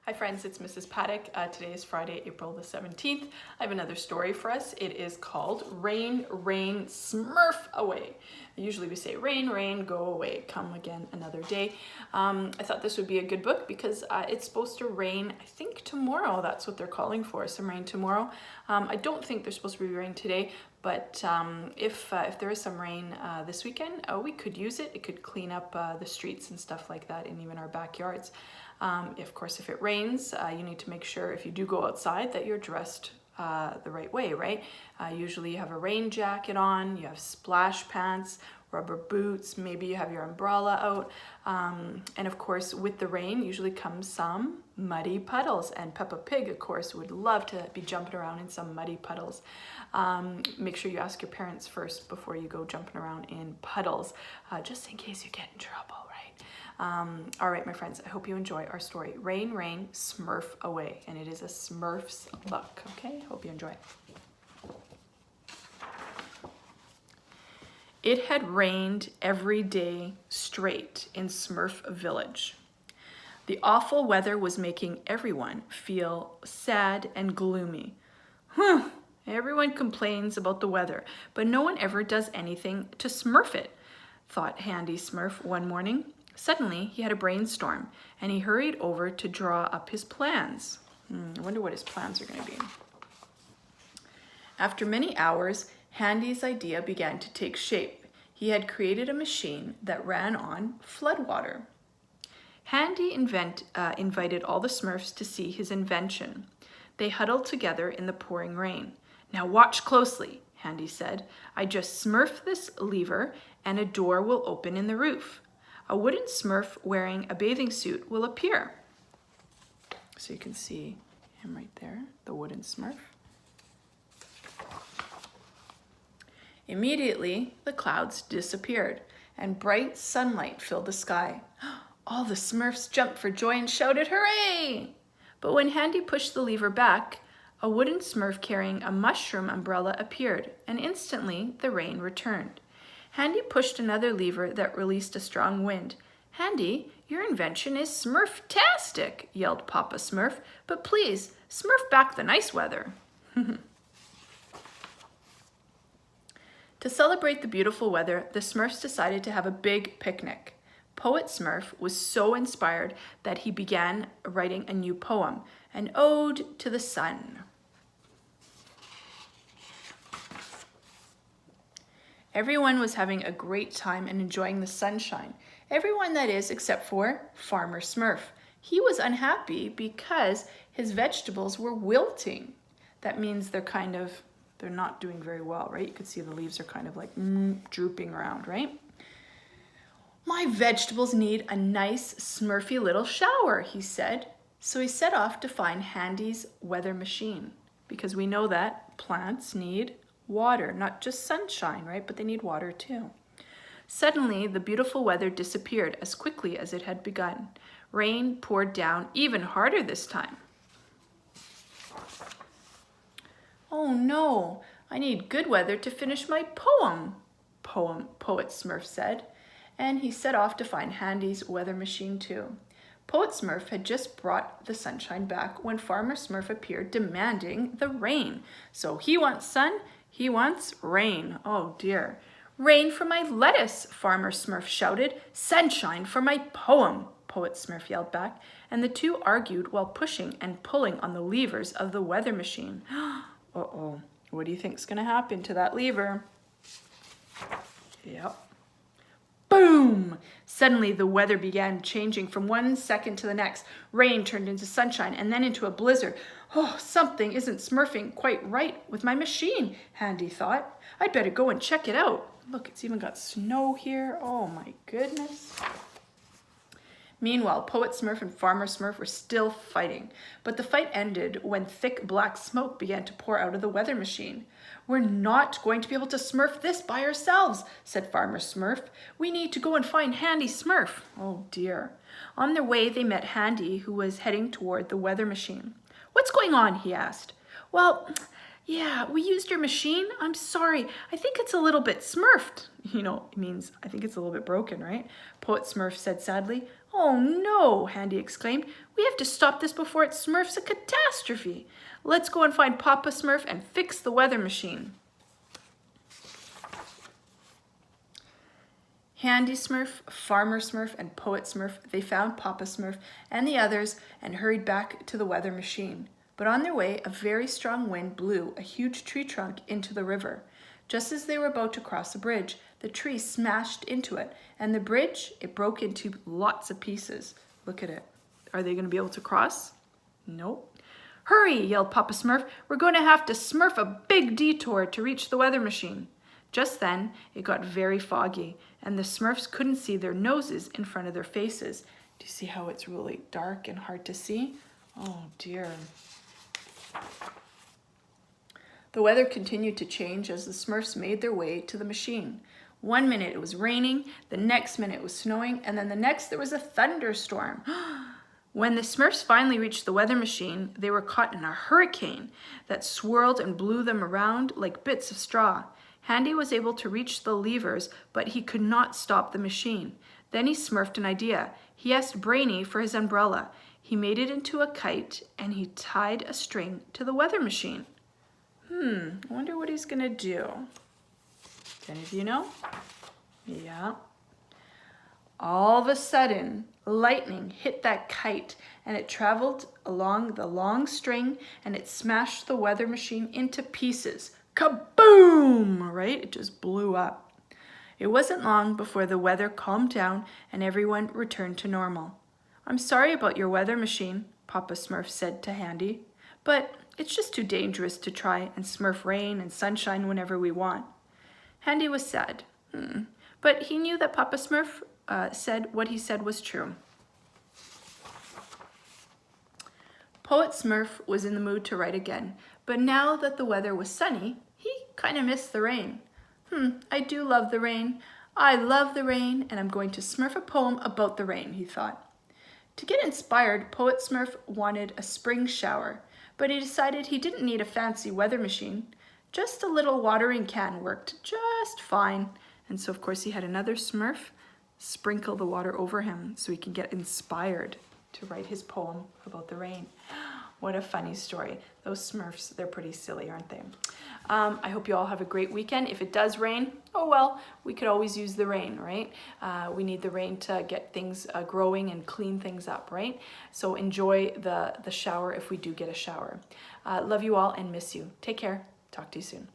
Hi friends, it's Mrs. Paddock. Today is Friday, April the 17th. I have another story for us. It is called Rain, Rain, Smurf Away. Usually we say rain, rain, go away, come again another day. I thought this would be a good book because it's supposed to rain, I think tomorrow. That's what they're calling for, some rain tomorrow. I don't think there's supposed to be rain today, but if there is some rain this weekend, we could use it. It could clean up the streets and stuff like that, and even our backyards. Of course, if it rains, you need to make sure if you do go outside that you're dressed the right way, right? Usually you have a rain jacket on, you have splash pants, rubber boots, maybe you have your umbrella out. And of course, with the rain usually comes some muddy puddles. And Peppa Pig, of course, would love to be jumping around in some muddy puddles. Make sure you ask your parents first before you go jumping around in puddles, just in case you get in trouble, right? All right, my friends, I hope you enjoy our story, Rain, Rain, Smurf Away. And it is a Smurf's book, okay? Hope you enjoy it. It had rained every day straight in Smurf Village. The awful weather was making everyone feel sad and gloomy. Everyone complains about the weather, but no one ever does anything to smurf it, thought Handy Smurf one morning. Suddenly, he had a brainstorm, and he hurried over to draw up his plans. I wonder what his plans are going to be. After many hours, Handy's idea began to take shape. He had created a machine that ran on floodwater. Handy invited all the Smurfs to see his invention. They huddled together in the pouring rain. "Now watch closely," Handy said. "I just smurf this lever, and a door will open in the roof. A wooden Smurf wearing a bathing suit will appear." So you can see him right there, the wooden Smurf. Immediately, the clouds disappeared, and bright sunlight filled the sky. All the Smurfs jumped for joy and shouted, "Hooray!" But when Handy pushed the lever back, a wooden Smurf carrying a mushroom umbrella appeared, and instantly the rain returned. Handy pushed another lever that released a strong wind. "Handy, your invention is Smurf-tastic," yelled Papa Smurf, "but please, smurf back the nice weather." To celebrate the beautiful weather, the Smurfs decided to have a big picnic. Poet Smurf was so inspired that he began writing a new poem, an ode to the sun. Everyone was having a great time and enjoying the sunshine. Everyone, that is, except for Farmer Smurf. He was unhappy because his vegetables were wilting. That means they're not doing very well, right? You can see the leaves are kind of like drooping around, right? "My vegetables need a nice smurfy little shower," he said. So he set off to find Handy's weather machine, because we know that plants need water, not just sunshine, right? But they need water too. Suddenly, the beautiful weather disappeared as quickly as it had begun. Rain poured down even harder this time. "Oh no, I need good weather to finish my poem," Poet Smurf said, and he set off to find Handy's weather machine too. Poet Smurf had just brought the sunshine back when Farmer Smurf appeared demanding the rain. So he wants sun, he wants rain. Oh dear. "Rain for my lettuce," Farmer Smurf shouted. "Sunshine for my poem," Poet Smurf yelled back, and the two argued while pushing and pulling on the levers of the weather machine. Uh-oh, what do you think's gonna happen to that lever? Yep. Boom! Suddenly, the weather began changing from one second to the next. Rain turned into sunshine and then into a blizzard. "Oh, something isn't smurfing quite right with my machine," Handy thought. "I'd better go and check it out. Look, it's even got snow here. Oh my goodness." Meanwhile, Poet Smurf and Farmer Smurf were still fighting, but the fight ended when thick black smoke began to pour out of the weather machine. "We're not going to be able to smurf this by ourselves," said Farmer Smurf. "We need to go and find Handy Smurf." Oh dear. On their way, they met Handy, who was heading toward the weather machine. "What's going on?" he asked. "Well, yeah, we used your machine. I'm sorry. I think it's a little bit smurfed." It means I think it's a little bit broken, right? Poet Smurf said sadly. "Oh no," Handy exclaimed. "We have to stop this before it Smurfs a catastrophe. Let's go and find Papa Smurf and fix the weather machine." Handy Smurf, Farmer Smurf, and Poet Smurf, they found Papa Smurf and the others and hurried back to the weather machine. But on their way, a very strong wind blew a huge tree trunk into the river. Just as they were about to cross a bridge, the tree smashed into it, and the bridge, it broke into lots of pieces. Look at it. Are they going to be able to cross? Nope. "Hurry," yelled Papa Smurf. "We're going to have to Smurf a big detour to reach the weather machine." Just then, it got very foggy, and the Smurfs couldn't see their noses in front of their faces. Do you see how it's really dark and hard to see? Oh dear. The weather continued to change as the Smurfs made their way to the machine. One minute it was raining, the next minute it was snowing, and then the next there was a thunderstorm. When the Smurfs finally reached the weather machine, they were caught in a hurricane that swirled and blew them around like bits of straw. Handy was able to reach the levers, but he could not stop the machine. Then he Smurfed an idea. He asked Brainy for his umbrella. He made it into a kite, and he tied a string to the weather machine. I wonder what he's gonna do. Does any of you know? Yeah. All of a sudden, lightning hit that kite, and it traveled along the long string, and it smashed the weather machine into pieces. Kaboom! Right? It just blew up. It wasn't long before the weather calmed down and everyone returned to normal. "I'm sorry about your weather machine," Papa Smurf said to Handy, "but it's just too dangerous to try and Smurf rain and sunshine whenever we want." Handy was sad, but he knew that Papa Smurf said what he said was true. Poet Smurf was in the mood to write again, but now that the weather was sunny, he kind of missed the rain. I do love the rain. I love the rain, and I'm going to Smurf a poem about the rain, he thought. To get inspired, Poet Smurf wanted a spring shower, but he decided he didn't need a fancy weather machine. Just a little watering can worked just fine. And so, of course, he had another Smurf sprinkle the water over him so he can get inspired to write his poem about the rain. What a funny story. Those Smurfs, they're pretty silly, aren't they? I hope you all have a great weekend. If it does rain, oh well, we could always use the rain, right? We need the rain to get things growing and clean things up, right? So enjoy the shower if we do get a shower. Love you all and miss you. Take care. Talk to you soon.